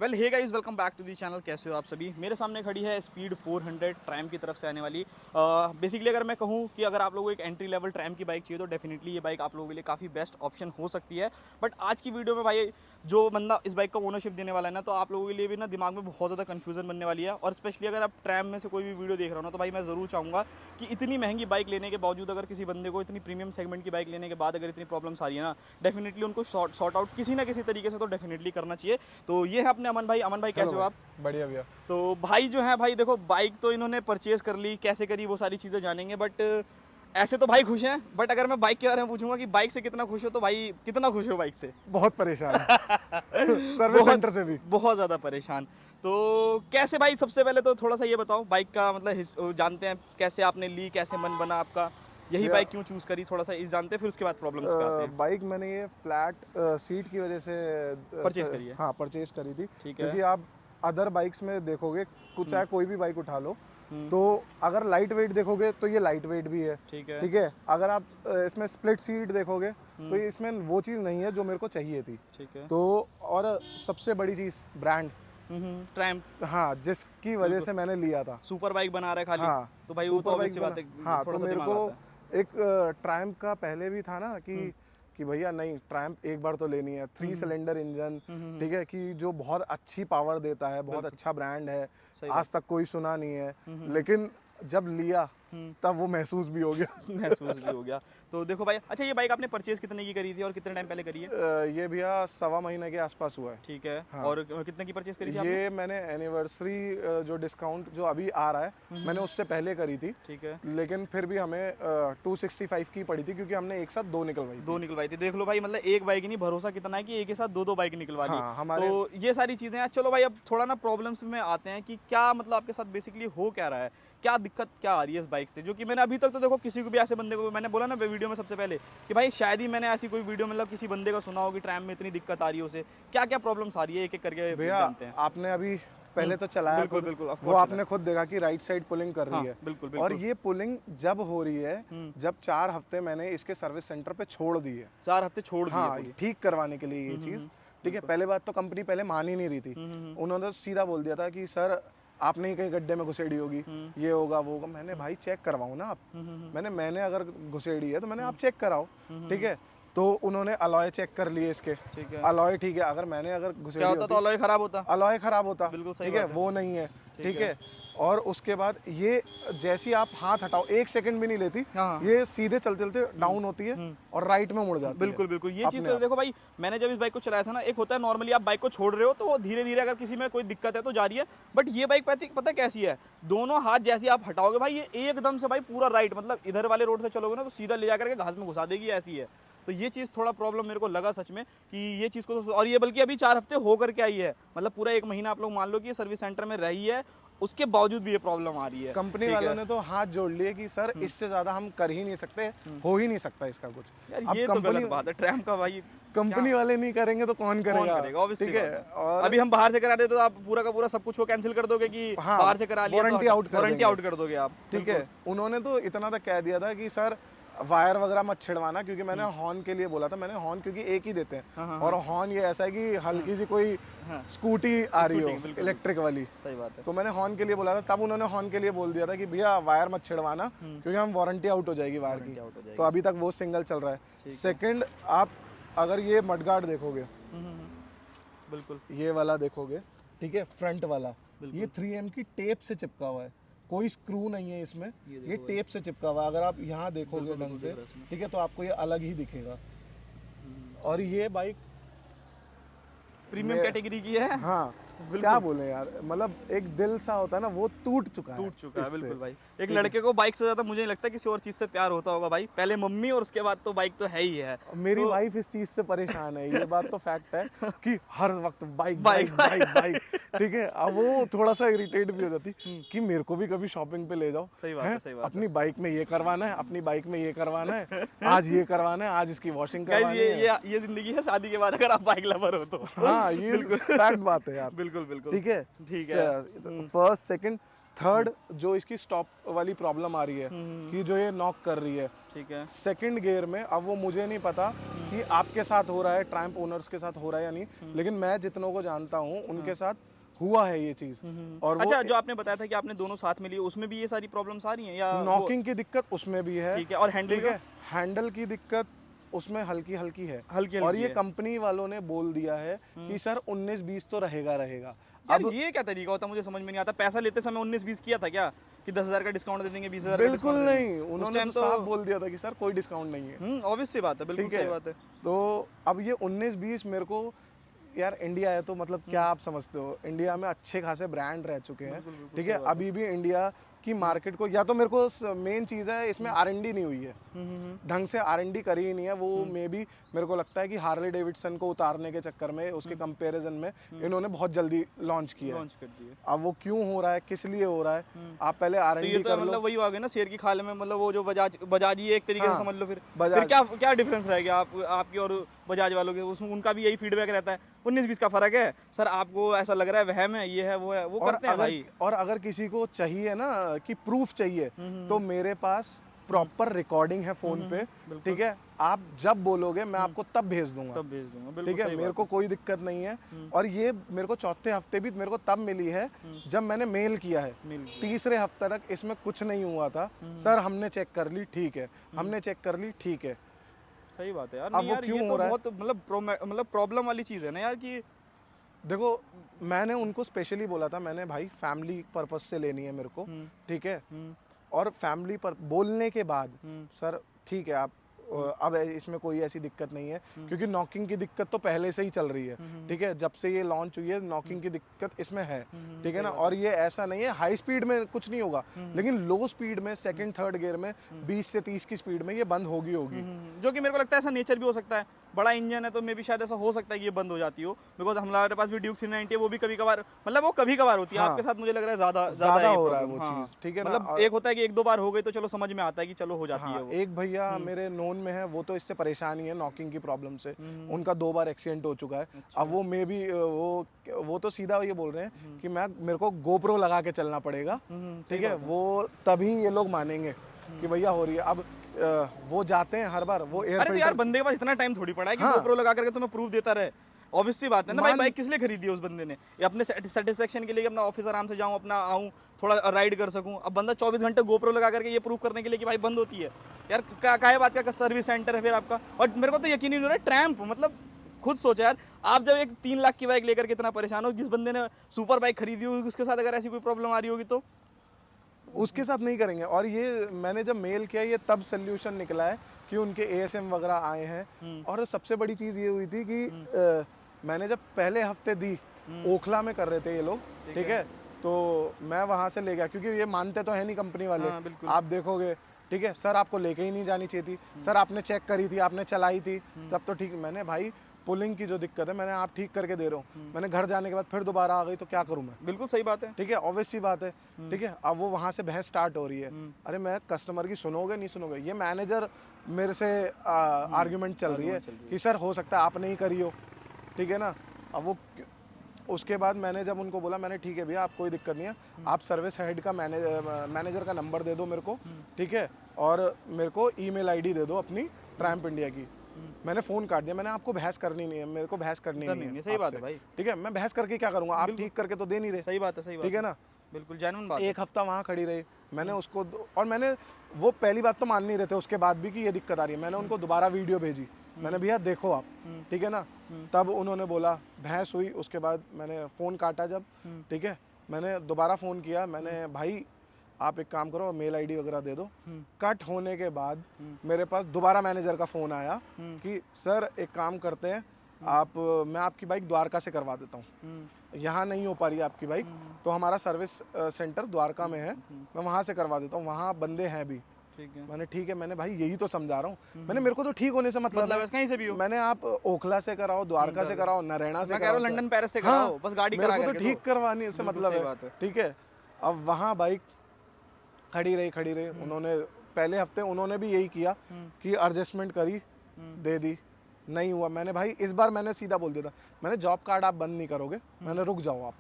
Well hey guys welcome back to the channel. कैसे हो आप सभी। मेरे सामने खड़ी है स्पीड 400 ट्रैम की तरफ से आने वाली। बेसिकली अगर मैं कहूँ कि अगर आप लोगों को एक एंट्री लेवल ट्रैम की बाइक चाहिए तो डेफिनेटली ये बाइक आप लोगों के लिए काफ़ी बेस्ट ऑप्शन हो सकती है। बट आज की वीडियो में भाई जो बंदा इस बाइक का ओनरशिप देने वाला है ना, तो आप लोगों के लिए भी ना दिमाग में बहुत ज़्यादा कन्फ्यूजन बनने वाली है। और स्पेशली अगर आप ट्रैम में से कोई भी वीडियो देख रहे हो ना, तो भाई मैं ज़रूर चाहूँगा कि इतनी महंगी बाइक लेने के बावजूद अगर किसी बंदे को इतनी प्रीमियम सेगमेंट की बाइक लेने के बाद अगर इतनी प्रॉब्लम्स आ रही है ना, डेफिनेटली उनको सॉर्ट आउट किसी ना किसी तरीके से तो डेफिनेटली करना चाहिए। तो ये है अपने अमन भाई। अमन भाई हेलो कैसे हो भाई। आप। बढ़िया भैया। तो भाई जो है भाई देखो, बाइक तो इन्होंने परचेज कर ली, कैसे करी वो सारी चीज़ें जानेंगे। बट ऐसे तो भाई खुश हैं। बट अगर मैं बाइक के बारे में पूछूंगा कि बाइक से कितना खुश हो, तो भाई कितना खुश हो बाइक से। बहुत परेशान सर्विस बहुत सेंटर से भी। बहुत ज़्यादा परेशान। तो कैसे भाई, सबसे पहले तो थोड़ा सा ये बताओ बाइक का मतलब जानते हैं कैसे आपने ली, कैसे मन बना आपका, यही भैया बाइक क्यों चूज़ करी, थोड़ा सा इस जानते हैं, फिर उसके बाद प्रॉब्लम्स पे आते हैं। बाइक मैंने ये फ्लैट सीट की वजह से परचेज करी है। हाँ परचेज करी थी। ठीक है। क्योंकि आप अदर बाइक्स में देखोगे, कुछ चाहे कोई भी बाइक उठा लो, हम्म। तो अगर लाइट वेट देखोगे तो ये लाइट वेट भी है। ठीक है। ठीक है, अगर आप इसमें स्प्लिट सीट देखोगे तो इसमें वो चीज़ नहीं है जो मेरे को चाहिए थी। ठीक है। तो और सबसे बड़ी चीज़ ब्रांड, ट्रैम। हाँ, जिसकी वजह से मैंने लिया था। सुपर बाइक बना रहा है खाली। हाँ, तो भाई वो तो सुपर ऑब्वियस बाइक सी बना। बात है, हाँ, थोड़ा तो सा मेरे दिमाग को आता है। एक ट्रायम्फ का पहले भी था ना कि भैया नहीं, ट्रायम्फ एक बार तो लेनी है। 3 सिलेंडर इंजन, ठीक है, कि जो बहुत अच्छी पावर देता है, बहुत अच्छा ब्रांड है, सही आज तक कोई सुना नहीं है। लेकिन जब लिया तब वो महसूस भी हो गया। महसूस भी हो गया। तो देखो भाई, अच्छा ये बाइक आपने परचेज कितने की करी थी और कितने टाइम पहले करी है। ये भैया 1.25 महीने के आसपास हुआ है। ठीक है। हाँ, और कितने की परचेज करी थी आपने। ये मैंने एनिवर्सरी जो डिस्काउंट जो अभी आ रहा है, मैंने उससे पहले करी थी। ठीक है। लेकिन फिर भी हमें 265 की पड़ी थी, क्योंकि हमने एक साथ 2 निकलवाई दो थी। निकलवाई थी। देख लो भाई, मतलब एक बाइक ही नहीं, भरोसा कितना है कि एक ही साथ दो दो बाइक निकलवा ली। हाँ, हमारे तो ये सारी चीज़ें हैं। चलो भाई, अब थोड़ा ना प्रॉब्लम्स में आते हैं कि क्या मतलब आपके साथ बेसिकली हो क्या रहा है, क्या दिक्कत क्या आ रही है इस बाइक से। जो कि मैंने अभी तक तो देखो किसी को भी ऐसे बंदे को मैंने बोला ना वीडियो में सबसे पहले कि भाई शायद ही मैंने ऐसी कोई वीडियो मतलब किसी बंदे का सुना हो कि ट्रैम में इतनी दिक्कत आ रही है उसे। क्या क्या प्रॉब्लम्स आ रही है, एक एक करके भैया, जानते हैं। आपने अभी पहले तो चलाया बिल्कुल खुद, बिल्कुल, ऑफ वो कोर्स चला आपने खुद देखा कि राइट साइड पुलिंग कर हाँ रही है। बिल्कुल और बिल्कुल। ये पुलिंग जब हो रही है, जब 4 हफ्ते मैंने इसके सर्विस सेंटर पे छोड़ दी है। 4 हफ्ते छोड़ दिए हाँ, पूरी। ठीक करवाने के लिए ये चीज़। ठीक है, पहले बात तो कंपनी पहले मान ही नहीं रही थी। उन्होंने तो सीधा बोल दिया था कि सर आपने ही कहीं गड्ढे में घुसेड़ी होगी, ये होगा वो होगा। मैंने भाई चेक करवाऊँ ना आप। मैंने अगर घुसेड़ी है तो मैंने आप चेक कराओ। ठीक है, तो उन्होंने अलॉय चेक कर लिए इसके। ठीक है। अलॉय ठीक है, अगर मैंने अगर क्या घुसेड़ी होता तो होती, अलॉय खराब होता। अलॉय खराब होता। बिल्कुल सही ठीक है, बात है। वो नहीं है। ठीक ठीक है। है, और उसके बाद ये जैसे ही आप हाथ हटाओ, 1 सेकंड भी नहीं लेती, हाँ। ये सीधे चलते चलते डाउन होती है और राइट में मुड़ जाती है बिल्कुल बिल्कुल, ये चीज़ अपने तो आप। देखो भाई, मैंने जब इस बाइक को चलाया था ना, एक होता है नॉर्मली आप बाइक को छोड़ रहे हो तो वो धीरे धीरे अगर किसी में कोई दिक्कत है तो जा रही है। बट ये बाइक पता कैसी है, दोनों हाथ जैसे आप हटाओगे भाई, ये एकदम से भाई पूरा राइट, मतलब इधर वाले रोड से चलोगे ना तो सीधा ले जाकर के घास में घुसा देगी, ऐसी है। तो ये चीज़ थोड़ा प्रॉब्लम मेरे को लगा सच में कि ये चीज़ को और ये बल्कि अभी 4 हफ्ते हो करके आई है, मतलब पूरा 1 महीना आप लोग मान लो कि ये सर्विस सेंटर में रही है, उसके बावजूद भी ये प्रॉब्लम आ रही है। कंपनी ठीक वालों है ने तो हाथ जोड़ लिए कि सर इससे ज़्यादा हम कर ही नहीं सकते, हो ही नहीं सकता इसका कुछ। यार, अब ये तो गलत बात है ट्रैम का भाई। कंपनी वाले नहीं करेंगे तो कौन कौन करेगा। करेगा, ऑब्वियस सी ठीक बात है, है। और अभी हम बाहर से करा रहे तो आप पूरा का पूरा सब कुछ वो कैंसिल कर दोगे कि हाँ, बाहर से करा लिया वारंटी तो आउट कर वारंटी देंगे। आउट कर दोगे आप। ठीक बिल्कुल। है, उन्होंने तो इतना तक कह दिया था कि सर वायर वगैरह मत छिड़वाना, क्योंकि मैंने हॉर्न के लिए बोला था। मैंने हॉर्न क्योंकि एक ही देते हैं, और हॉर्न ये ऐसा है कि हल्की सी कोई स्कूटी आ रही हो स्कूटी, बिल्कुल, इलेक्ट्रिक वाली, सही बात है। तो मैंने हॉर्न के लिए बोला था। तब उन्होंने हॉर्न के लिए बोल दिया था कि भैया वायर मत छिड़वाना, क्योंकि हम वारंटी आउट हो जाएगी वायर वारंटी की। आउट हो जाएगी। तो अभी तक वो सिंगल चल रहा है। सेकंड, आप अगर ये मडगार्ड देखोगे, बिल्कुल ये वाला देखोगे, ठीक है, फ्रंट वाला, ये 3M की टेप से चिपका हुआ है, कोई स्क्रू नहीं है इसमें, ये टेप से चिपका हुआ है। अगर आप यहाँ देखोगे ढंग से, ठीक है, तो आपको ये अलग ही दिखेगा। और ये बाइक प्रीमियम कैटेगरी की है। हाँ, क्या बोले यार, मतलब एक दिल सा होता है ना, वो टूट चुका है है बिल्कुल भाई। एक ठीक लड़के को बाइक से ज्यादा मुझे नहीं लगता किसी और चीज से प्यार होता होगा भाई, पहले मम्मी और उसके बाद तो बाइक तो है ही है। मेरी तो वाइफ इस चीज से परेशान है, ये बात तो फैक्ट है कि हर वक्त बाइक बाइक बाइक बाइक। ठीक है, अब वो थोड़ा सा इरिटेट भी हो जाती कि मेरे को भी कभी शॉपिंग पे ले जाओ। सही बात है, सही बात अपनी बाइक में ये करवाना है, अपनी बाइक में ये करवाना है, आज ये करवाना है, आज इसकी वॉशिंग गाइस, करवानी है। ये जिंदगी है शादी के बाद अगर आप बाइक लवर हो तो। हाँ, ये फैक्ट बात है यार। बिल्कुल बिल्कुल। ठीक है, ठीक है। फर्स्ट सेकंड थर्ड जो इसकी स्टॉप वाली प्रॉब्लम आ रही है कि जो ये नॉक कर रही है ठीक है। सेकंड गियर में, अब वो मुझे नहीं पता कि आपके साथ हो रहा है, ट्रैम्प ओनर्स के साथ हो रहा है या नहीं, लेकिन मैं जितनों को जानता हूँ उनके साथ हुआ है ये चीज़। और वो अच्छा, जो आपने बताया था कि आपने दोनों साथ में लिए, उसमें भी ये सारी प्रॉब्लम्स आ रही हैं या वो? नॉकिंग की दिक्कत उसमें भी है, ठीक है, और हैंडल ठीक का? है, हैंडल की दिक्कत उसमें हल्की हल्की है। हल्की और हल्की ये है। कंपनी वालों ने बोल दिया है कि सर 19-20 तो रहेगा रहेगा। यार ये क्या तरीका होता है, मुझे समझ में नहीं आता। पैसा लेते समय 19-20 किया था क्या कि 10,000 का डिस्काउंट दे देंगे, 20,000 का बिल्कुल डिस्काउंट दे नहीं, देंगे? उस उन्होंने टाइम तो तो साफ बोल दिया था कि सर कोई डिस्काउंट नहीं है। ऑब्वियस सी बात है, बिल्कुल ठीक सही है, बात है। तो अब ये 19-20 मेरे को, यार इंडिया है तो मतलब क्या आप समझते हो, इंडिया में अच्छे खासे ब्रांड रह चुके हैं, बिल्कुल, बिल्कुल ठीक सही है, बात है। अभी भी इंडिया की मार्केट को, या तो मेरे को मेन चीज़ है इसमें R&D नहीं हुई है, ढंग से R&D करी ही नहीं है। वो मे बी मेरे को लगता है कि हार्ले डेविडसन को उतारने के चक्कर में, उसके कंपैरिजन में इन्होंने बहुत जल्दी लॉन्च किया है। लॉन्च कर दिए। अब वो क्यों हो रहा है, किस लिए हो रहा है, आप पहले तो ये R&D तो कर लो। मतलब वही आ गया ना, शेर की खाल में, मतलब वो जो बजाज ही है एक तरीके से, हाँ, समझ लो। फिर बजाज। क्या क्या डिफरेंस रहेगा आपकी और बजाज वालों के? उसमें उनका भी यही फीडबैक रहता है, 19-20 का फर्क है सर, आपको ऐसा लग रहा है, वहम है, ये है, वो है, वो करते हैं भाई। और अगर किसी को चाहिए ना कि प्रूफ चाहिए, तो मेरे पास प्रॉपर रिकॉर्डिंग है फोन पे, ठीक है, आप जब बोलोगे मैं आपको तब भेज दूंगा, तब भेज दूंगा, बिल्कुल ठीक है, सही मेरे बात को कोई दिक्कत नहीं है। और ये मेरे को चौथे हफ्ते भी मेरे को तब मिली है जब मैंने मेल किया है। मिल गई। तीसरे हफ्ते तक इसमें कुछ नहीं हुआ था, सर हमने चेक कर ली, ठीक है, हमने चेक कर ली, ठीक है। सही बात है यार। अब नहीं वो यार, ये क्यों तो हो रहा है, बहुत मतलब प्रॉब्लम वाली चीज़ है ना यार कि देखो मैंने उनको स्पेशली बोला था, मैंने भाई फैमिली पर्पस से लेनी है मेरे को, ठीक है, और फैमिली पर बोलने के बाद सर ठीक है, आप अब इसमें कोई ऐसी दिक्कत नहीं है, क्योंकि नॉकिंग की दिक्कत तो पहले से ही चल रही है, ठीक है, जब से ये लॉन्च हुई है नॉकिंग की दिक्कत इसमें है, ठीक है ना। और ये ऐसा नहीं है हाई स्पीड में कुछ नहीं होगा, लेकिन लो स्पीड में सेकंड थर्ड गियर में 20 से 30 की स्पीड में ये बंद होगी होगी। जो कि मेरे को लगता है ऐसा नेचर भी हो सकता है, बड़ा इंजन है तो मे भी शायद ऐसा हो सकता है कि ये बंद हो जाती हो, बिकॉज हमारे पास भी ड्यूक 390 है, वो भी कभी कभार, मतलब वो कभी कभार होती है। हाँ, आपके साथ मुझे लग रहा है ज्यादा ज्यादा ये हो रहा है प्रॉब्लम। वो हाँ, चीज, ठीक है ना। मतलब एक होता है कि एक दो बार हो गई तो चलो समझ में आता है कि चलो हो जाती है हाँ, वो। एक भैया मेरे नोन में है, वो तो इससे परेशान ही है नॉकिंग की प्रॉब्लम से, उनका 2 बार एक्सीडेंट हो चुका है। अब वो मे भी वो तो सीधा ये बोल रहे हैं कि मेरे को गोप्रो लगा के चलना पड़ेगा, ठीक है, वो तभी ये लोग मानेंगे कि भैया हो रही है। अब वो जाते हैं हर बार, वो एयर अरे तो यार बंदे के पास इतना टाइम थोड़ी पड़ा है कि हाँ। GoPro लगा करके तुम्हें प्रूफ देता रहे। ऑब्वियस सी बात है ना भाई, मान- बाइक किस लिए खरीदी है उस बंदे ने? ये अपने सेटिस्फेक्शन के लिए, अपना ऑफिस आराम से जाऊं, अपना आऊं, थोड़ा राइड कर सकूं। अब बंदा 24 घंटे GoPro लगा करके ये प्रूफ करने के लिए कि भाई बंद होती है, यार काहे बात का सर्विस सेंटर है फिर आपका। और मेरे को तो यकीन ही नहीं हो रहा है, ट्रैम्प, मतलब खुद सोचा यार, आप जब एक 3 लाख की बाइक लेकर के इतना परेशान हो, जिस बंदे ने सुपर बाइक खरीदी होगी उसके साथ अगर ऐसी कोई प्रॉब्लम आ रही होगी तो उसके साथ नहीं करेंगे। और ये मैंने जब मेल किया, ये तब सोल्यूशन निकला है कि उनके ASM वगैरह आए हैं। और सबसे बड़ी चीज़ ये हुई थी कि मैंने जब पहले हफ्ते दी, ओखला में कर रहे थे ये लोग, ठीक है, तो मैं वहाँ से ले गया, क्योंकि ये मानते तो है नहीं कंपनी वाले, हाँ, बिल्कुल। आप देखोगे, ठीक है, सर आपको लेके ही नहीं जानी चाहिए थी, सर आपने चेक करी थी, आपने चलाई थी, तब तो ठीक। मैंने भाई पुलिंग की जो दिक्कत है, मैंने आप ठीक करके दे रहा हूँ, मैंने घर जाने के बाद फिर दोबारा आ गई तो क्या करूँ मैं, बिल्कुल सही बात है। ठीक है, ऑब्वियस सी बात है, ठीक है। अब वो वहाँ से बहस स्टार्ट हो रही है, अरे मैं कस्टमर की सुनोगे नहीं सुनोगे, ये मैनेजर मेरे से आर्ग्यूमेंट चल रही है कि सर हो सकता है आपने ही करी हो, ठीक है ना। अब वो उसके बाद मैंने जब उनको बोला, मैंने ठीक है भैया आप कोई दिक्कत नहीं है, आप सर्विस हेड का मैनेजर का नंबर दे दो मेरे को, ठीक है, और मेरे को ईमेल आईडी दे दो अपनी ट्रैम्प इंडिया की। मैंने फ़ोन काट दिया, मैंने आपको बहस करनी नहीं है, मेरे को बहस करनी नहीं है, सही बात है आपसे, भाई। ठीक है, मैं बहस करके क्या करूँगा, आप ठीक करके तो दे नहीं रहे, सही बात है, सही बात ठीक है ना। बिल्कुल जेन्युइन बात है। एक हफ्ता वहाँ खड़ी रही, मैंने उसको और मैंने वो पहली बात तो मान नहीं रहे थे, उसके बाद भी कि ये दिक्कत आ रही है, मैंने उनको दोबारा वीडियो भेजी, मैंने भैया देखो आप, ठीक है ना। तब उन्होंने बोला, बहस हुई, उसके बाद मैंने फ़ोन काटा जब, ठीक है, मैंने दोबारा फ़ोन किया, मैंने भाई आप एक काम करो मेल आईडी वगैरह दे दो। कट होने के बाद मेरे पास दोबारा मैनेजर का फ़ोन आया कि सर एक काम करते हैं, आप मैं आपकी बाइक द्वारका से करवा देता हूँ, यहाँ नहीं हो पा रही है आपकी बाइक, तो हमारा सर्विस सेंटर द्वारका में है, मैं वहाँ से करवा देता हूँ, वहाँ बंदे हैं भी। ठीक है, मैंने ठीक है, मैंने भाई यही तो समझा रहा हूँ, मैंने मेरे को तो ठीक होने से मतलब है, कहीं से भी हो, मैंने आप ओखला से कराओ, द्वारका से कराओ, नरैना से मैं कह रहा हूँ कराओ, लंदन पेरिस से कराओ, बस गाड़ी करा मेरे को करके तो ठीक करवाने से मतलब सही बात है, है। ठीक है। अब वहाँ बाइक खड़ी रही, उन्होंने पहले हफ्ते उन्होंने भी यही किया कि एडजस्टमेंट करी, दे दी, नहीं हुआ। मैंने भाई इस बार मैंने सीधा बोल दिया था, मैंने जॉब कार्ड आप बंद नहीं करोगे, मैंने रुक जाओ आप,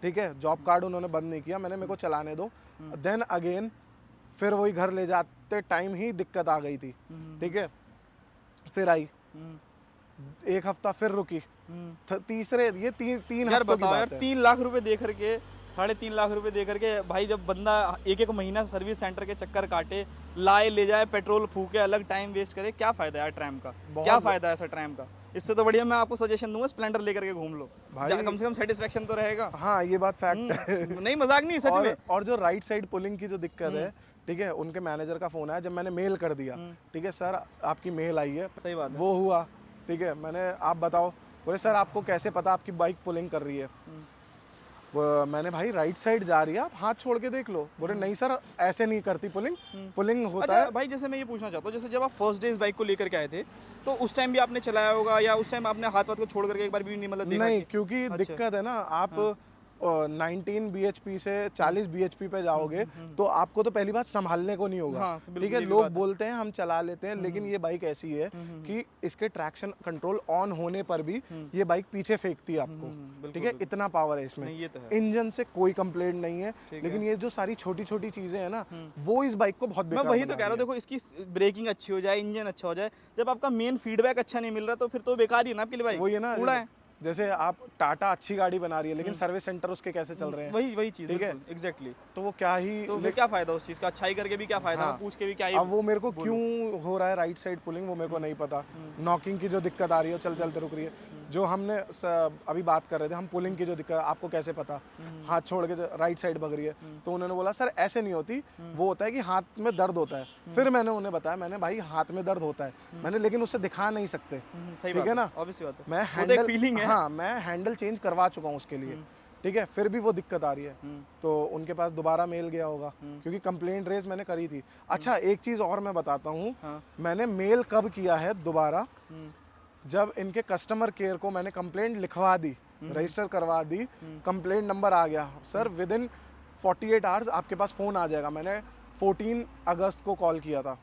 ठीक है, जॉब कार्ड उन्होंने बंद नहीं किया, मैंने मेरे को चलाने दो। देन अगेन फिर वही घर ले जाते टाइम ही दिक्कत आ गई थी, ठीक है, फिर आई, एक हफ्ता फिर रुकी, तीसरे ये तीन यार हफ्तों की बताओ यार, बात है। 3 लाख रुपए दे करके, 3.5 लाख रुपए दे करके भाई, जब बंदा एक महीना सर्विस सेंटर के चक्कर काटे, लाए ले जाए, पेट्रोल फूके, अलग टाइम वेस्ट करे, क्या फायदा यार ट्रैम का? क्या फायदा है ऐसा ट्रैम का? इससे तो बढ़िया मैं आपको सजेशन दूंगा स्प्लेंडर लेकर के घूम लो, कम से कम सेटिस्फेक्शन तो रहेगा। हाँ ये बात फैक्ट है। नहीं मजाक नहीं, सच में। और जो राइट साइड पुलिंग की जो दिक्कत है, ठीक है, उनके मैनेजर का फोन आया जब मैंने मेल कर दिया, ठीक है सर आपकी मेल आई है, सही बात है। वो हुआ, ठीक है, मैंने आप बताओ, बोले सर आपको कैसे पता आपकी बाइक पुलिंग कर रही है? मैंने भाई राइट साइड जा रही है, आप हाथ छोड़ के देख लो। बोले नहीं सर ऐसे नहीं करती पुलिंग, पुलिंग होता अच्छा है। भाई, जैसे मैं ये पूछना चाहता हूँ, जैसे जब आप फर्स्ट डे इस बाइक को लेकर के आए थे, तो उस टाइम भी आपने चलाया होगा, या उस टाइम आपने हाथ को छोड़ करके एक बार भी नहीं मतलब देखा? नहीं, क्योंकि दिक्कत है ना, आप 19 bhp से 40 bhp पे जाओगे तो आपको तो पहली बात संभालने को नहीं होगा, हाँ, बिल्कुल ठीक है। ये भी लोग बात है। बोलते हैं हम चला लेते हैं, लेकिन ये बाइक ऐसी है कि इसके ट्रैक्शन कंट्रोल ऑन होने पर भी ये बाइक पीछे फेंकती है आपको, ठीक है, इतना पावर है इसमें। नहीं, ये तो है। इंजन से कोई कंप्लेंट नहीं है, लेकिन ये जो सारी छोटी छोटी चीजें हैं ना, वो इस बाइक को बहुत मैं बेकार वही तो बना कह रहा हूँ, रही है। देखो इसकी ब्रेकिंग अच्छी हो जाए, इंजन अच्छा हो जाए, जब आपका मेन फीडबैक अच्छा नहीं मिल रहा तो फिर तो बेकार ही है ना आपके लिए बाइक, वही है ना, कूड़ा है। जैसे आप टाटा अच्छी गाड़ी बना रही है, लेकिन सर्विस सेंटर उसके कैसे चल रहे हैं, वही चीज, ठीक है, एग्जैक्टली। तो वो क्या ही, तो फिर क्या फायदा उस चीज का? अच्छाई करके भी क्या फायदा, हाँ। पूछ के भी क्या ही अब वो मेरे को क्यों हो रहा है राइट साइड पुलिंग, वो मेरे को नहीं पता। नॉकिंग की जो दिक्कत आ रही है, चलते चलते रुक रही है, जो हमने अभी बात कर रहे थे हम, पुलिंग की जो दिक्कत, आपको कैसे पता, हाथ छोड़ के राइट साइड भग रही है, तो उन्होंने बोला सर ऐसे नहीं होती, वो होता है कि हाथ में दर्द होता है। फिर मैंने उन्हें बताया, मैंने भाई हाथ में दर्द होता है, मैंने लेकिन उससे दिखा नहीं सकते, सही ठीक बात है ना, ऑब्वियस बात है, मैं वो तो एक हैंडल, फीलिंग है। हाँ मैं हैंडल चेंज करवा चुका हूँ उसके लिए, ठीक है, फिर भी वो दिक्कत आ रही है, तो उनके पास दोबारा मेल गया होगा, क्योंकि कंप्लेंट रेज मैंने करी थी। अच्छा एक चीज़ और मैं बताता हूँ, मैंने मेल कब किया है दोबारा, जब इनके कस्टमर केयर को मैंने कंप्लेंट लिखवा दी, रजिस्टर करवा दी, कंप्लेंट नंबर आ गया, सर विद इन 48 आवर्स आपके पास फ़ोन आ जाएगा। मैंने 14 अगस्त को कॉल किया था,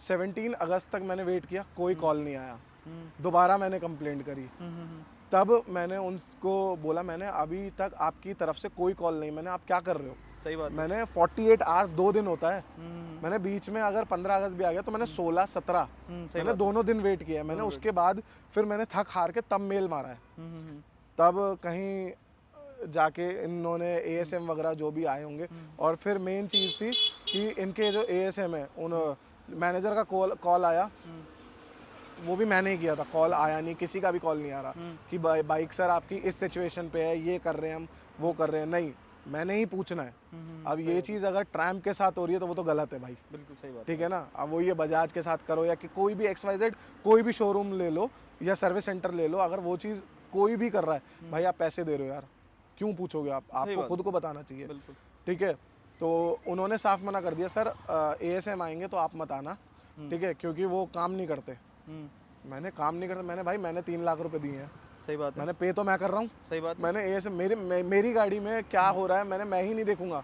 17 अगस्त तक मैंने वेट किया, कोई कॉल नहीं आया, दोबारा मैंने कंप्लेंट करी, तब मैंने उनको बोला, मैंने अभी तक आपकी तरफ से कोई कॉल नहीं, मैंने आप क्या कर रहे हो? सही बात है। मैंने 48 आवर्स 2 दिन होता है, मैंने बीच में अगर 15 अगस्त भी आ गया तो मैंने 16 17 मैंने दोनों दिन वेट किया है। मैंने उसके बाद फिर मैंने थक हार के तब मेल मारा है, तब कहीं जाके इन्होंने ASM वगैरह जो भी आए होंगे, और फिर मेन चीज़ थी कि इनके जो ASM है उन मैनेजर का कॉल आया, वो भी मैंने ही किया था, कॉल आया नहीं, किसी का भी कॉल नहीं आ रहा कि बाइक सर आपकी इस सिचुएशन पे है, ये कर रहे हैं हम, वो कर रहे हैं, नहीं मैंने ही पूछना है। अब ये चीज़ अगर ट्रैम्प के साथ हो रही है तो वो तो गलत है भाई, बिल्कुल सही बात, ठीक है ना। अब वो ये बजाज के साथ करो या कि कोई भी XYZ कोई भी शोरूम ले लो या सर्विस सेंटर ले लो, अगर वो चीज़ कोई भी कर रहा है, भाई आप पैसे दे रहे हो यार, क्यों पूछोगे आप, आपको खुद को बताना चाहिए, ठीक है। तो उन्होंने साफ मना कर दिया, सर ASM आएंगे तो आप मत आना, ठीक है, क्योंकि वो काम नहीं करते। मैंने काम नहीं करता, मैंने भाई मैंने 3 लाख रुपए दिए हैं, सही बात है, मैंने पे तो मैं कर रहा हूँ, सही बात है। मैंने ASM मेरी गाड़ी में क्या हो रहा है मैं ही नहीं देखूंगा।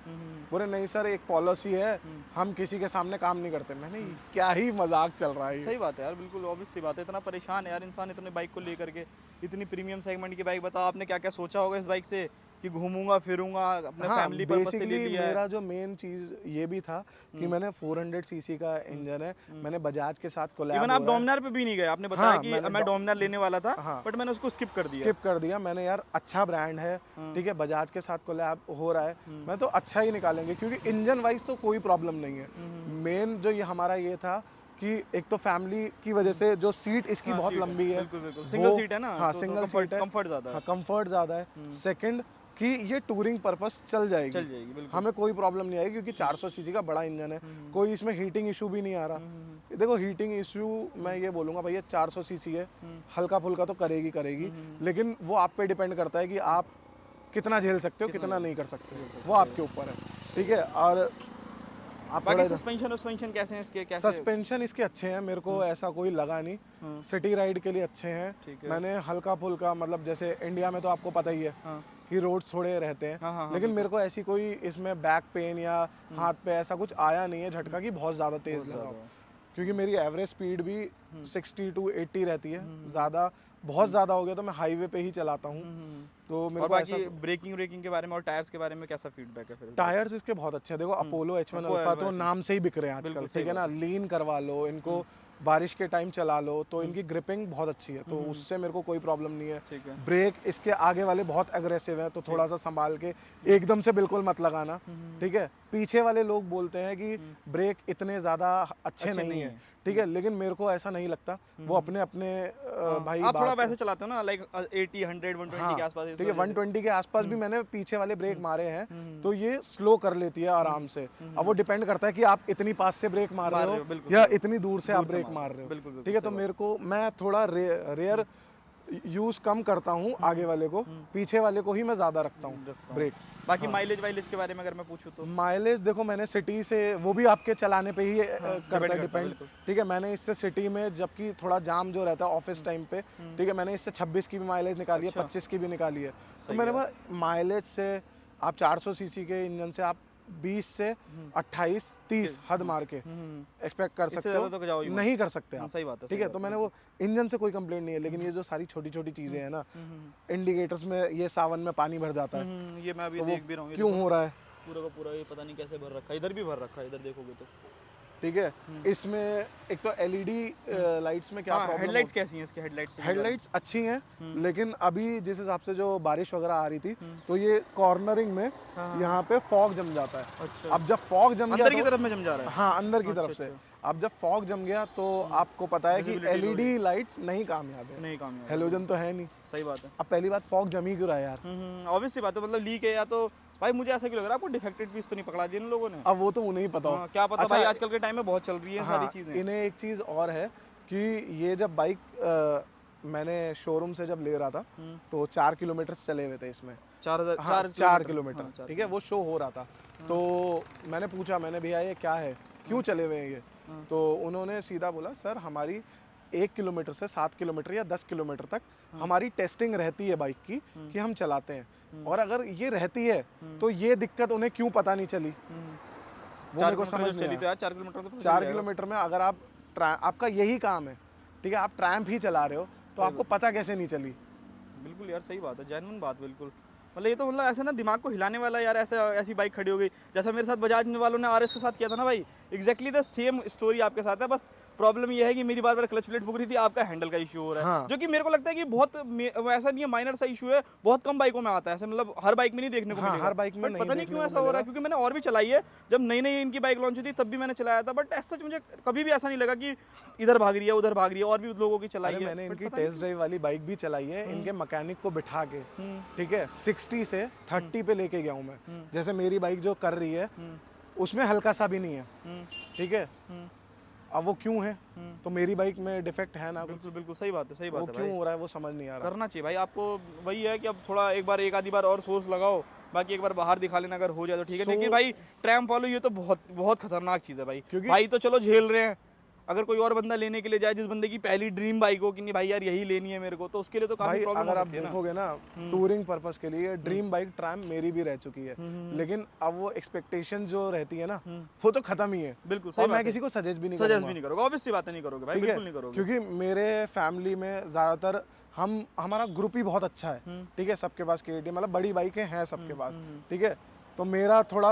बोले नहीं सर एक पॉलिसी है, हम किसी के सामने काम नहीं करते। मैंने क्या ही मजाक चल रहा है। सही बात है यार, बिल्कुल ऑब्वियस सी बात है, इतना परेशान है यार इंसान इतने बाइक को लेकर के, इतनी प्रीमियम सेगमेंट की बाइक। बताओ आपने क्या क्या सोचा होगा इस बाइक से कि घूमूंगा फिरूंगा, अपने फैमिली पर्पस से ले लिया है। मेरा जो मेन चीज ये भी था कि मैंने 400 सीसी का इंजन है, मैंने बजाज के साथ कोलैब, इवन आप डोमिनार पे भी नहीं गए, आपने बताया कि मैं डोमिनार लेने वाला था, बट मैंने उसको स्किप कर दिया। मैंने यार अच्छा ब्रांड है, ठीक है, बजाज के साथ कोलैब हो रहा है, मैं तो अच्छा ही निकालेंगे, क्योंकि इंजन वाइज तो कोई प्रॉब्लम नहीं है। मेन जो ये हमारा ये था कि एक तो फैमिली की वजह से जो सीट इसकी बहुत लंबी है, सिंगल सीट है ना, हाँ सिंगल सीट है, कंफर्ट ज्यादा है, कंफर्ट ज्यादा है। सेकंड कि ये टूरिंग पर्पस चल जाएगी, बिल्कुल। हमें कोई प्रॉब्लम नहीं आएगी, क्योंकि 400 सीसी का बड़ा इंजन है, कोई इसमें हीटिंग इशू भी नहीं आ रहा। देखो हीटिंग इशू मैं ये बोलूँगा भैया 400 सीसी है, हल्का फुल्का तो करेगी, लेकिन वो आप पे डिपेंड करता है कि आप कितना झेल सकते हो, कितना नहीं कर सकते, वो आपके ऊपर है, ठीक है। और बाकी सस्पेंशन कैसे हैं इसके? सस्पेंशन इसके अच्छे हैं, मेरे को ऐसा कोई लगा नहीं, सिटी राइड के लिए अच्छे हैं। मैंने हल्का फुल्का, मतलब जैसे इंडिया में तो आपको पता ही है कि रोड थोड़े रहते हैं, लेकिन मेरे को ऐसी कोई इसमें बैक पेन या हाथ पे ऐसा कुछ आया नहीं है झटका कि बहुत ज़्यादा तेज़ लगा, क्योंकि मेरी एवरेज स्पीड भी 60 to 80 रहती है, ज़्यादा बहुत ज़्यादा हो गया तो मैं हाईवे पे ही चलाता हूँ। तो मेरे और को ऐसा बाकी ब्रेकिंग के बारे में और टायर्स के बारे में कैसा फीडबैक है फिर? टायर्स इसके बहुत अच्छे हैं। देखो अपोलो H1 Oppo अल्फा तो Alpha नाम से ही बिक रहे हैं बिल्कुल, आजकल, सही ठीक है ना। बात लीन करवा लो इनको, बारिश के टाइम चला लो तो इनकी ग्रिपिंग बहुत अच्छी है, तो उससे मेरे को कोई प्रॉब्लम नहीं है। ठीक है। ब्रेक इसके आगे वाले बहुत एग्रेसिव है, तो थोड़ा सा संभाल के, एकदम से बिल्कुल मत लगाना, ठीक है। पीछे वाले लोग बोलते हैं कि ब्रेक इतने ज़्यादा अच्छे नहीं है, ठीक है, लेकिन मेरे को ऐसा नहीं लगता। वो अपने अपने भाई आप थोड़ा बात वैसे चलाते हो ना, लाइक 80 100 120 के आसपास, ठीक है, 120 के आसपास भी मैंने पीछे वाले ब्रेक मारे हैं, तो ये स्लो कर लेती है आराम से। अब वो डिपेंड करता है कि आप इतनी पास से ब्रेक मार रहे हो बिल्कुल या इतनी दूर से आप ब्रेक मार रहे हो, बिल्कुल, ठीक है। तो मेरे को, मैं थोड़ा रेयर यूज कम करता हूँ आगे वाले को, पीछे वाले को ही मैं ज्यादा रखता हूँ ब्रेक। बाकी माइलेज वाइलेज के बारे में अगर मैं पूछूं तो? माइलेज देखो, मैंने सिटी से, वो भी आपके चलाने पे ही करता है डिपेंड, ठीक है। मैंने इससे सिटी में, जबकि थोड़ा जाम जो रहता है ऑफिस टाइम पे, ठीक है, मैंने इससे 26 की भी माइलेज निकाली है, 25 की भी निकाली है। तो मेरे पास माइलेज से आप 400 सीसी के इंजन से आप 20 से 28 30 हद मार के एक्सपेक्ट कर सकते हो, तो जाओ ही मत। नहीं कर सकते आप, सही बात है, ठीक है। तो मैंने वो इंजन से कोई कंप्लेंट नहीं है, लेकिन ये जो सारी छोटी छोटी चीजें हैं ना, इंडिकेटर्स में ये सावन में पानी भर जाता है, ये मैं अभी देख भी रहा हूँ, क्यों हो रहा है, पूरा का पूरा ये पता नहीं कैसे भर रखा है, इधर भी भर रखा है, इधर देखोगे तो, ठीक है। इसमें एक तो एलईडी लाइट्स में क्या प्रॉब्लम, हेडलाइट्स कैसी हैं इसकी? हेडलाइट्स अच्छी हैं, लेकिन अभी जिस हिसाब से जो बारिश वगैरह आ रही थी, तो ये कॉर्नरिंग में यहाँ पे फॉग जम जाता है। अच्छा। अब जब फॉग जम गया अंदर की तरफ में जम जा रहा है? हाँ, अंदर की तरफ से। अब जब फॉग जम गया तो आपको पता है कि एलईडी लाइट नहीं कामयाब है, नहीं कामयाब, हेलोजन तो है नहीं। सही बात है। अब पहली बात, फॉग जम ही क्यों रहा है यार? ऑब्वियस सी बात है, मतलब लीक है या तो भाई, मुझे ऐसा क्यों लग रहा है आपको डिफेक्टेड पीस तो नहीं पकड़ा दिया इन लोगों ने? अब वो तो उन्हें ही पता हो। क्या पता भाई, आजकल के टाइम में बहुत चल रही है सारी चीजें। इन्हें एक चीज और है कि ये जब बाइक मैंने शोरूम से जब ले रहा था, तो 4 किलोमीटर चले हुए थे इसमें, 4 किलोमीटर, ठीक है, वो शो हो रहा था। तो मैंने पूछा, मैंने भैया ये क्या है, क्यों चले हुए हैं ये? तो उन्होंने सीधा बोला, सर हमारी 1 किलोमीटर से 7 किलोमीटर या 10 किलोमीटर तक हमारी टेस्टिंग रहती है बाइक की, कि हम चलाते हैं, और अगर ये रहती है तो ये दिक्कत उन्हें क्यों पता नहीं चली, वो मेरे को समझ नहीं आया। 4 किलोमीटर तो 4 किलोमीटर में अगर आप आपका यही काम है, ठीक है, आप ट्रैम्प ही चला रहे हो, तो आपको पता कैसे नहीं चली? बिल्कुल यार, सही बात है, जेन्युइन बात, बिल्कुल। मतलब ये तो मतलब ऐसे ना दिमाग को हिलाने वाला यार, ऐसी बाइक खड़ी हो गई, जैसा मेरे साथ बजाज वालों ने आरएस के साथ किया था ना भाई, एग्जैक्टली द सेम स्टोरी आपके साथ है। बस प्रॉब्लम ये है कि मेरी बार बार क्लच प्लेट फूक रही थी, आपका हैंडल का इशू हो रहा है, जो कि मेरे को लगता है कि बहुत ऐसा नहीं है, माइनर सा इशू है, बहुत कम बाइकों में आता है ऐसे, मतलब हर बाइक में नहीं देखने को मिलेगा, हर बाइक में पता नहीं क्यों ऐसा हो रहा है, क्योंकि मैंने और भी चलाई है, जब नई नई इनकी बाइक लॉन्च हुई थी तब भी मैंने चलाया था, बट ऐसा मुझे कभी भी ऐसा नहीं लगा कि इधर भाग रही है उधर भाग रही है, और भी लोगों की चलाई है। मैंने इनकी टेस्ट ड्राइव वाली बाइक भी चलाई है, इनके मैकेनिक को बिठा के, ठीक है, 60 से 30 पे लेके गया हूँ मैं, जैसे मेरी बाइक जो कर रही है उसमें हल्का सा भी नहीं है, ठीक है। अब वो क्यों है? तो मेरी बाइक में डिफेक्ट है ना, बिल्कुल बिल्कुल सही बात है, सही बात है। क्यों हो रहा है वो समझ नहीं आ रहा। करना चाहिए भाई आपको, वही है कि अब थोड़ा एक आधी बार और सोर्स लगाओ, बाकी एक बार बाहर दिखा लेना, अगर हो जाए तो ठीक है। लेकिन भाई ट्रैम्प वालों, ये तो बहुत बहुत खतरनाक चीज़ है भाई, क्योंकि भाई तो चलो झेल रहे हैं, अगर कोई और बंदा लेने के लिए जाए, जिस बंदे की पहली ड्रीम बाइक हो कि नहीं भाई यार यही लेनी है मेरे को, तो उसके लिए तो काफी प्रॉब्लम हो सकती है ना। आप देखोगे ना, टूरिंग पर्पस के लिए ड्रीम बाइक ट्रैम्प मेरी भी रह चुकी है, लेकिन अब वो एक्सपेक्टेशन जो रहती है ना, वो तो खत्म ही है। बिल्कुल, और मैं किसी को सजेस्ट भी नहीं करूंगा, ऑब्वियस सी बात नहीं करोगे भाई, बिल्कुल नहीं करोगे, क्योंकि मेरे फैमिली में ज्यादातर हमारा ग्रुप ही बहुत अच्छा है, ठीक है, सबके पास KTM, मतलब बड़ी बाइकें हैं सबके पास, ठीक है। तो मेरा थोड़ा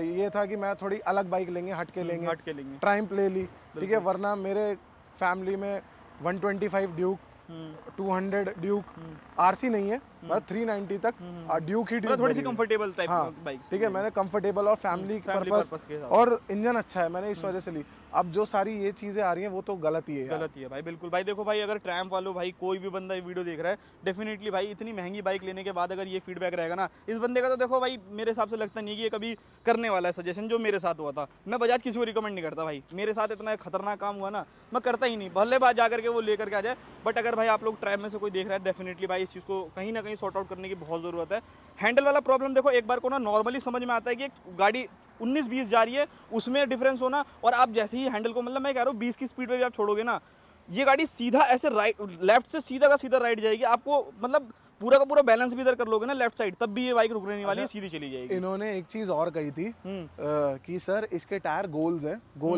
ये था कि मैं थोड़ी अलग बाइक लेंगे, हट के लेंगे, ट्राइम्प ले ली, ठीक है, वरना मेरे फैमिली में 125 ड्यूक, 200 ड्यूक, RC नहीं है, मतलब 390 तक ड्यूक ही ड्यूक, थोड़ी सी कंफर्टेबल टाइप बाइक, ठीक है। मैंने कंफर्टेबल और फैमिली पर्पस और इंजन अच्छा है, मैंने इस वजह से ली। अब जो सारी ये चीजें आ रही हैं वो तो गलत ही है, गलत ही है भाई, बिल्कुल भाई। देखो भाई, अगर ट्रैम्प वालों, भाई कोई भी बंदा ये वीडियो देख रहा है, डेफिनेटली भाई इतनी महंगी बाइक लेने के बाद अगर ये फीडबैक रहेगा ना इस बंदे का, तो देखो भाई मेरे हिसाब से लगता नहीं है कि ये कभी करने वाला है सजेशन, जो मेरे साथ हुआ था। मैं बजाज किसी को रिकमेंड नहीं करता भाई, मेरे साथ इतना खतरनाक काम हुआ ना, मैं करता ही नहीं, भले बात जा करके वो लेकर के आ जाए। बट अगर भाई आप लोग ट्रैम्प में से कोई देख रहा है, डेफिनेटली भाई इस चीज़ को कहीं ना कहीं सॉर्ट आउट करने की बहुत ज़रूरत है। हैंडल वाला प्रॉब्लम देखो, एक बार को ना नॉर्मली समझ में आता है कि एक गाड़ी 19-20 जा रही है, उसमें डिफरेंस होना, और आप जैसे ही हैंडल को, मतलब मैं कह रहा हूँ 20 की स्पीड पे भी आप छोड़ोगे ना, ये गाड़ी सीधा ऐसे राइट, लेफ्ट से सीधा का सीधा राइट जाएगी, आपको मतलब पूरा का पूरा बैलेंस भी इधर कर लोगे ना लेफ्ट साइड, तब भी ये बाइक रुकने नहीं वाली है, सीधी चली जाएगी। इन्होंने एक चीज और कही थी कि सर इसके टायर गोल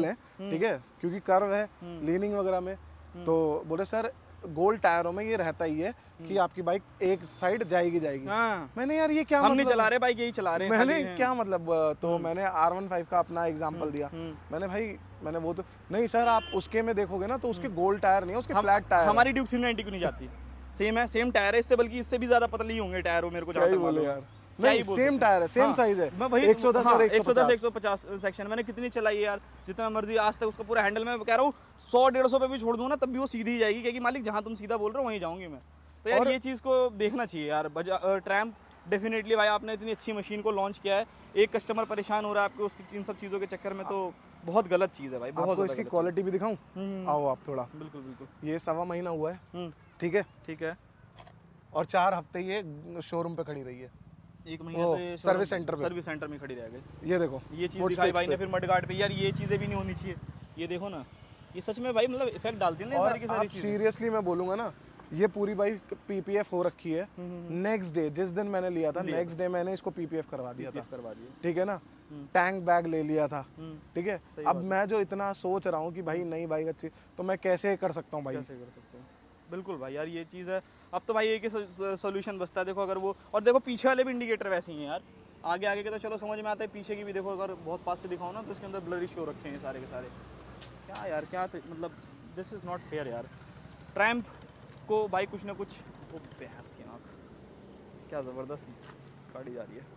हैं, ठीक है, क्योंकि कर्व है लीनिंग वगैरह में, तो बोले सर गोल टायरों में ये रहता ही है कि आपकी बाइक एक साइड जाएगी। हाँ मैंने यार ये क्या हम नहीं मतलब, चला रहे बाइक, यही चला रहे हैं मैंने खाली हैं। क्या मतलब, तो मैंने R15 का अपना एग्जांपल दिया। मैंने भाई मैंने वो तो नहीं सर, आप उसके में देखोगे ना तो उसके गोल टायर नहीं है, उसके फ्लैट टायर है। हमारी ड्यूक 390 क्यों नहीं जाती? सेम है, सेम टायर है इससे, बल्कि इससे भी ज्यादा पतली होंगे टायर हो, मेरे को क्या जहाँ ही तक बोले मालूम है। यार, क्या ही नहीं बोल सेम सकते टायर है, सेम हाँ, साइज है, मैं वही 110 और 110 150। 150 सेक्शन मैंने कितनी चलाई है यार, जितना मर्जी आज तक उसका पूरा हैंडल मैं कह रहा हूँ 100-150 पे भी छोड़ दूँ ना तब भी वो सीधी ही जाएगी, क्योंकि मालिक जहाँ तुम सीधा बोल रहे हो वहीं जाऊंगी मैं। तो यार और ये चीज़ को देखना चाहिए यार। ट्रैम्प डेफिनेटली भाई आपने इतनी अच्छी मशीन को लॉन्च किया है, एक कस्टमर परेशान हो रहा है आपके उसकी इन सब चीज़ों के चक्कर में, तो बहुत गलत चीज़ है भाई, बहुत आपको ज़्यादा इसकी गलत क्वालिटी भी दिखाऊं? आओ आप थोड़ा। चीज़। बिल्कुल बिल्कुल। ये 1.25 महीना हुआ है, ठीक है, ठीक है। और 4 हफ्ते ये शोरूम पे खड़ी रही है, एक महीने वो तो ये सर्विस सेंटर पे। सर्विस सेंटर में खड़ी रह गई। ये देखो ये चीज़ फुट दिखाई स्पेक्स भाई ने पे। फिर मडगार्ड पे, यार ये चीज़ें भी नहीं होनी चाहिए। ये देखो ना, ये सच में भाई मतलब इफेक्ट डालती है ना ये और सारी की सारी आप चीज़ें। सीरियसली मैं बोलूंगा ना, ये पूरी बाइक PPF हो रखी है। नेक्स्ट डे जिस दिन मैंने लिया था, नेक्स्ट डे मैंने इसको PPF करवा दिया था, करवा दिए। ठीक है ना, टैंक बैग ले लिया था, ठीक है। सही अब मैं जो इतना सोच रहा हूँ कि भाई नई बाइक अच्छी, तो मैं कैसे कर सकता हूँ भाई? कैसे कर सकते हैं? बिल्कुल भाई यार ये चीज़ है। अब तो भाई एक ही सोल्यूशन बचता है, देखो अगर वो, और देखो पीछे वाले भी इंडिकेटर वैसे ही हैं यार, आगे आगे के तो चलो समझ में आता है, पीछे की भी देखो अगर बहुत पास से दिखाओ ना तो इसके अंदर ब्लरी शो रखे हैं सारे के सारे। क्या यार, क्या मतलब दिस इज़ नॉट फेयर यार। ट्रैम्प को भाई कुछ ना कुछ, वो भैंस की आँख, क्या ज़बरदस्त गाड़ी जा रही है।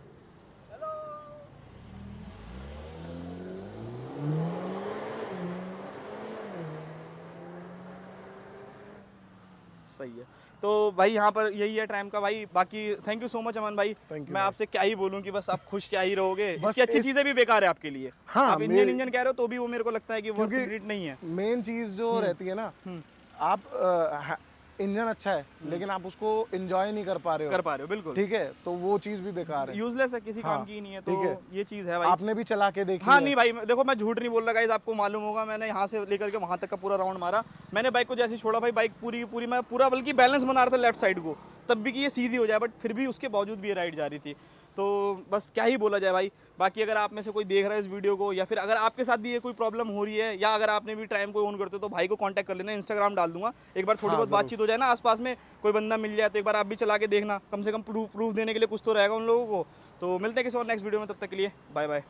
सही है। तो भाई यहाँ पर यही है ट्रैम का भाई। बाकी थैंक यू सो मच अमन भाई। Thank you मैं भाई। आपसे क्या ही बोलूँ कि बस आप खुश क्या ही रहोगे। बस इसकी अच्छी इस- चीज़ें भी बेकार है आपके लिए। हाँ, आप इंजन कह रहे हो तो भी वो मेरे को लगता है कि वर्थ क्योंकि इट नहीं है। मेन चीज जो रहती है ना, आप इंजन अच्छा है लेकिन आप उसको एंजॉय नहीं कर पा रहे हो, बिल्कुल। ठीक है, तो वो चीज भी बेकार है। यूजलेस है, किसी काम हाँ, की ही नहीं है। ठीक तो है। ये चीज़ है भाई। आपने भी चला के देखी हाँ है। नहीं भाई, देखो मैं झूठ नहीं बोल रहा गाइस, आपको मालूम होगा मैंने यहाँ से लेकर के वहाँ तक का पूरा राउंड मारा। मैंने बाइक को जैसे ही छोड़ा भाई, बाइक पूरी की पूरी, मैं पूरा बल्कि बैलेंस बना रहा था लेफ्ट साइड को, तब भी कि ये सीधी हो जाए, बट फिर भी उसके बावजूद भी ये राइड जा रही थी। तो बस क्या ही बोला जाए भाई। बाकी अगर आप में से कोई देख रहा है इस वीडियो को, या फिर अगर आपके साथ भी ये कोई प्रॉब्लम हो रही है, या अगर आपने भी टाइम को ऑन करते हो, तो भाई को कांटेक्ट कर लेना, इंस्टाग्राम डाल दूंगा, एक बार थोड़ी हाँ, बहुत ज़रूर। बातचीत हो जाए ना, आसपास में कोई बंदा मिल जाए तो एक बार आप भी चला के देखना, कम से कम प्रूफ देने के लिए कुछ तो रहेगा उन लोगों को। तो मिलते हैं किसी और नेक्स्ट वीडियो में, तब तक के लिए बाय बाय।